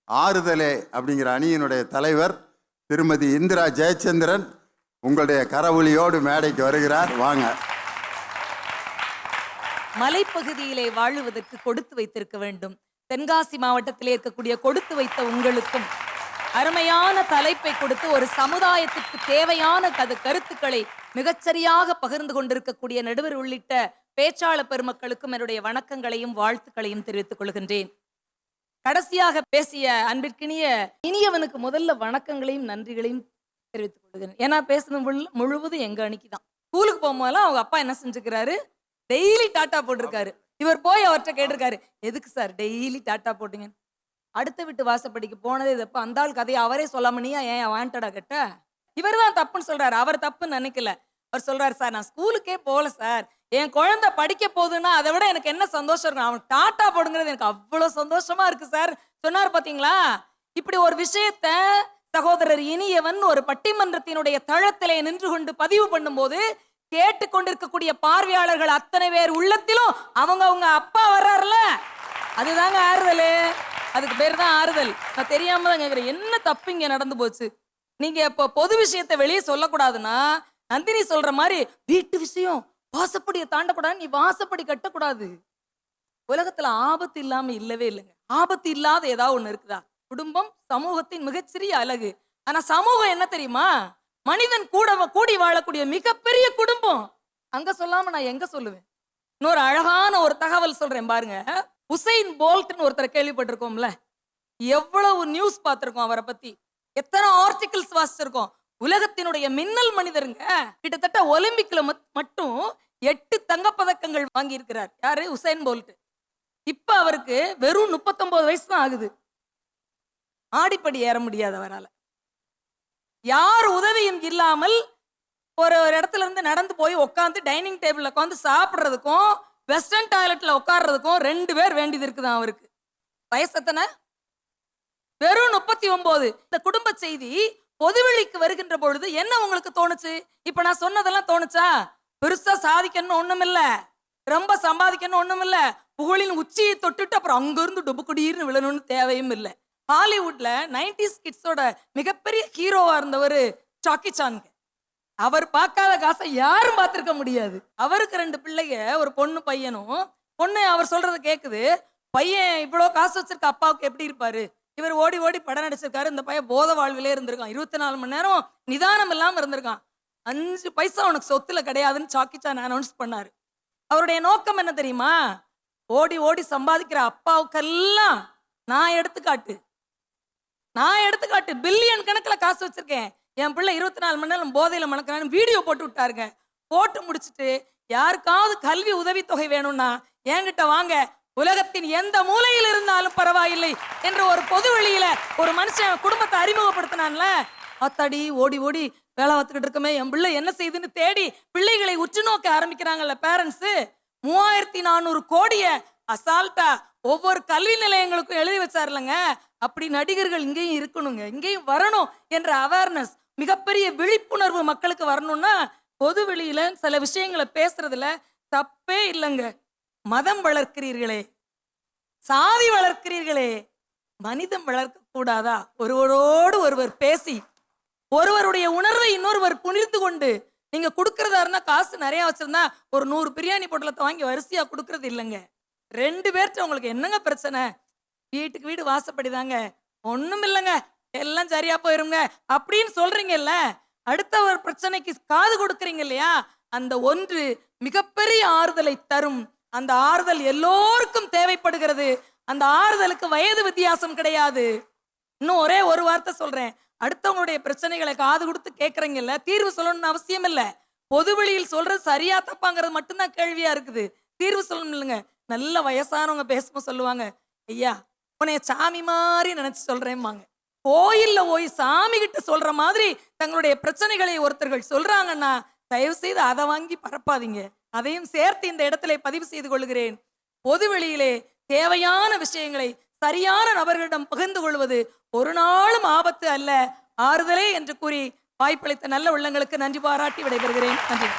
ஆறுதலே அப்படிங்கிற அணியினுடைய தலைவர் திருமதி இந்திரா ஜெயச்சந்திரன் உங்களுடைய கரவொலியோடு மேடைக்கு வருகிறார். வாங்க. மலைப்பகுதியிலே வாழுவதற்கு கொடுத்து வைத்திருக்க வேண்டும். தென்காசி மாவட்டத்திலே இருக்கக்கூடிய கொடுத்து வைத்த உங்களுக்கும் அருமையான தலைப்பை கொடுத்து ஒரு சமுதாயத்திற்கு தேவையான கருத்துக்களை மிகச்சரியாக பகிர்ந்து கொண்டிருக்கக்கூடிய நடுவர் உள்ளிட்ட பேச்சாளர் பெருமக்களுக்கும் என்னுடைய வணக்கங்களையும் வாழ்த்துக்களையும் தெரிவித்துக் கொள்கின்றேன். கடைசியாக பேசிய அன்பிற்கினிய இனியவனுக்கு முதல்ல வணக்கங்களையும் நன்றிகளையும் தெரிவித்துக் கொள்கிறேன். ஏன்னா பேசுனது முழுவதும் எங்க அணிக்கு தான். ஸ்கூலுக்கு போகும்போதெல்லாம் அவங்க அப்பா என்ன செஞ்சுக்கிறாரு, டெய்லி டாட்டா போட்டிருக்காரு. இவர் போய் அவர்கிட்ட கேட்டிருக்காரு, எதுக்கு சார் டெய்லி டாட்டா போட்டீங்க? அடுத்த வீட்டு வாசப்படிக்கு போனதே இதப்ப அந்த ஆள் கதையை அவரே சொல்லாம நீயா ஏன் வாண்டடா கேட்ட? இவர் தான் தப்புன்னு சொல்றாரு. அவர் தப்புன்னு நினைக்கல. அவர் சொல்றாரு, சார் நான் ஸ்கூலுக்கே போகல சார், என் குழந்தை படிக்க போகுதுன்னா அதை விட எனக்கு என்ன சந்தோஷம் இருக்கும், அவன் டாட்டா போடுங்கிறது எனக்கு அவ்வளவு சந்தோஷமா இருக்கு சார் சொன்னார். பாத்தீங்களா? இப்படி ஒரு விஷயத்த சகோதரர் இனியவன் ஒரு பட்டிமன்றத்தினுடைய தளத்திலே நின்று கொண்டு பதிவு பண்ணும் போது கேட்டுக்கொண்டிருக்கக்கூடிய பார்வையாளர்கள் அத்தனை பேர் உள்ளத்திலும் அவங்க அப்பா வர்றாருல, அதுதாங்க ஆறுதல். அதுக்கு பேர் தான் ஆறுதல். நான் தெரியாம தான் கேட்கிறேன், என்ன தப்பு இங்க நடந்து போச்சு? நீங்க இப்ப பொது விஷயத்தை வெளியே சொல்லக்கூடாதுன்னா நந்தினி சொல்ற மாதிரி வீட்டு விஷயம் வாசப்படியை தாண்டக்கூடாது, நீ வாசப்படி கட்டக்கூடாது. உலகத்துல ஆபத்து இல்லாம இல்லவே இல்லைங்க. ஆபத்து இல்லாத ஏதாவது ஒண்ணு இருக்குதா? குடும்பம் சமூகத்தின் மிகச்சிறிய அழகு. ஆனா சமூகம் என்ன தெரியுமா? மனிதன் கூடி வாழக்கூடிய மிகப்பெரிய குடும்பம். அங்க சொல்லாம நான் எங்க சொல்லுவேன்? இன்னொரு அழகான ஒரு தகவல் சொல்றேன் பாருங்க. உசைன் போல்ட்னு ஒருத்தர் கேள்விப்பட்டிருக்கோம்ல, எவ்வளவு நியூஸ் பார்த்திருக்கோம் அவரை பத்தி, எத்தனை ஆர்டிகிள்ஸ் வாசிச்சிருக்கோம். உலகத்தினுடைய மின்னல் மனிதருங்க. கிட்டத்தட்ட ஒலிம்பிக்ல மட்டும் 8 தங்கப்பதக்கங்கள் வாங்கி இருக்கிறார். யாரு? Usain Bolt. இப்ப அவருக்கு வெறும் 39 வயசு தான் ஆகுது. ஆடிப்படி ஏற முடியாது அவரால். யார் உதவியும் இல்லாமல் ஒரு இடத்துல இருந்து நடந்து போய் உட்காந்து டைனிங் டேபிள்ல உட்காந்து சாப்பிடுறதுக்கும் வெஸ்டர்ன் டாய்லெட்ல உட்கார்றதுக்கும் 2 பேர் வேண்டியது இருக்குதான் அவருக்கு. வயசு எத்தனை? வெறும் 39. இந்த குடும்ப செய்தி பொதுவெளிக்கு வருகின்ற பொழுது என்ன உங்களுக்கு தோணுச்சு? இப்ப நான் சொன்னதெல்லாம் தோணுச்சா? பெருசா சாதிக்கணும் ஒண்ணும் இல்ல, ரொம்ப சம்பாதிக்கணும் ஒண்ணும் இல்ல, புகழின் உச்சியை தொட்டுட்டு அப்புறம் அங்க இருந்து டொபுக்குடீர்னு விழணும்னு தேவையும் இல்லை. ஹாலிவுட்ல 90s கிட்ஸோட மிகப்பெரிய ஹீரோவா இருந்தவர் சாக்கி சான். அவர் பார்க்காத காசை யாரும் பார்த்திருக்க முடியாது. அவருக்கு 2 பிள்ளைங்க, ஒரு பொண்ணு பையனும். பொண்ணு அவர் சொல்றதை கேக்குது. பையன் இவ்வளவு காசு வச்சிருக்க அப்பாவுக்கு எப்படி இருப்பாரு? இவர் ஓடி ஓடி படம் நடிச்சிருக்காரு. இந்த பையன் போத வாழ்விலே இருந்திருக்கான். 24 மணி நேரம் நிதானம் இல்லாம இருந்திருக்கான். 5 பைசா உனக்கு சொத்துல கிடையாதுன்னு சாக்கி சான் அனௌன்ஸ் பண்ணாரு. அவருடைய நோக்கம் என்ன தெரியுமா? ஓடி ஓடி சம்பாதிக்கிற அப்பாவுக்கெல்லாம் நான் எடுத்துக்காட்டு, பில்லியன் கணக்கில் காசு வச்சிருக்கேன், என் பிள்ளை 24 மணி நேரம் போதையில மணக்கிறான்னு வீடியோ போட்டு விட்டாருங்க. போட்டு முடிச்சுட்டு யாருக்காவது கல்வி உதவித்தொகை வேணும்னா என்கிட்ட வாங்க, உலகத்தின் எந்த மூலையில் இருந்தாலும் பரவாயில்லை என்று ஒரு பொது வெளியில ஒரு மனுஷன் குடும்பத்தை அறிமுகப்படுத்தினான்ல. அத்தாடி ஓடி ஓடி வேலை பார்த்துக்கிட்டு இருக்கமே, என் பிள்ளை என்ன செய்யுதுன்னு தேடி பிள்ளைகளை உற்று நோக்க ஆரம்பிக்கிறாங்கல்ல பேரண்ட்ஸ். 3400 கோடிய அசால்ட்டா ஒவ்வொரு கல்வி நிலையங்களுக்கும் எழுதி வச்சாருலங்க. அப்படி நடிகர்கள் இங்கேயும் இருக்கணுங்க, இங்கேயும் வரணும் என்ற அவேர்னஸ், மிகப்பெரிய விழிப்புணர்வு மக்களுக்கு வரணும்னா பொது வெளியில சில விஷயங்களை பேசுறதுல தப்பே இல்லைங்க. மதம் வளர்க்கிறீர்களே, சாதி வளர்க்கிறீர்களே, மனிதம் வளர்க்க கூடாதா? ஒருவரோடு ஒருவர் பேசி ஒருவருடைய உணர்வை இன்னொருவர் புரிந்து கொண்டு நீங்க கொடுக்கறதா இருந்தா காசு நிறைய வச்சிருந்தா ஒரு 100 பிரியாணி பொட்டலத்தை வாங்கி வரிசையா கொடுக்கறது இல்லைங்க. 2 பேர்ட்ட உங்களுக்கு என்னங்க பிரச்சனை? வீட்டுக்கு வீடு வாசப்படிதாங்க, ஒண்ணும் இல்லைங்க, எல்லாம் சரியா போயிருங்க அப்படின்னு சொல்றீங்கல்ல. அடுத்த ஒரு பிரச்சனைக்கு காது கொடுக்குறீங்க இல்லையா? அந்த ஒன்று மிகப்பெரிய ஆறுதலை தரும். அந்த ஆறுதல் எல்லோருக்கும் தேவைப்படுகிறது. அந்த ஆறுதலுக்கு வயது வித்தியாசம் கிடையாது. இன்னும் ஒரே ஒரு வார்த்தை சொல்றேன். அடுத்தவங்களுடைய பிரச்சனைகளை காது கொடுத்து கேட்கறீங்கல்ல, தீர்வு சொல்லணும்னு அவசியம் இல்லை. பொதுவெளியில் சொல்றது சரியா தப்பாங்கிறது மட்டும்தான் கேள்வியா இருக்குது. தீர்வு சொல்லணும் இல்லைங்க. நல்ல வயசானவங்க பேசும்போது சொல்லுவாங்க, ஐயா உன்னைய சாமி மாதிரி நினைச்சு சொல்றேன்பாங்க. கோயில்ல போய் சாமி கிட்ட சொல்ற மாதிரி தங்களுடைய பிரச்சனைகளை ஒருத்தர்கள் சொல்றாங்கன்னா தயவு செய்து அதை வாங்கி பரப்பாதீங்க. அதையும் சேர்த்து இந்த இடத்துல பதிவு செய்து கொள்கிறேன். பொதுவெளியிலே தேவையான விஷயங்களை சரியான நபர்களிடம் பகிர்ந்து கொள்வது ஒரு நாளும் ஆபத்து அல்ல, ஆறுதலே என்று கூறி வாய்ப்பளித்த நல்ல உள்ளங்களுக்கு நன்றி பாராட்டி விடைபெறுகிறேன். நன்றி.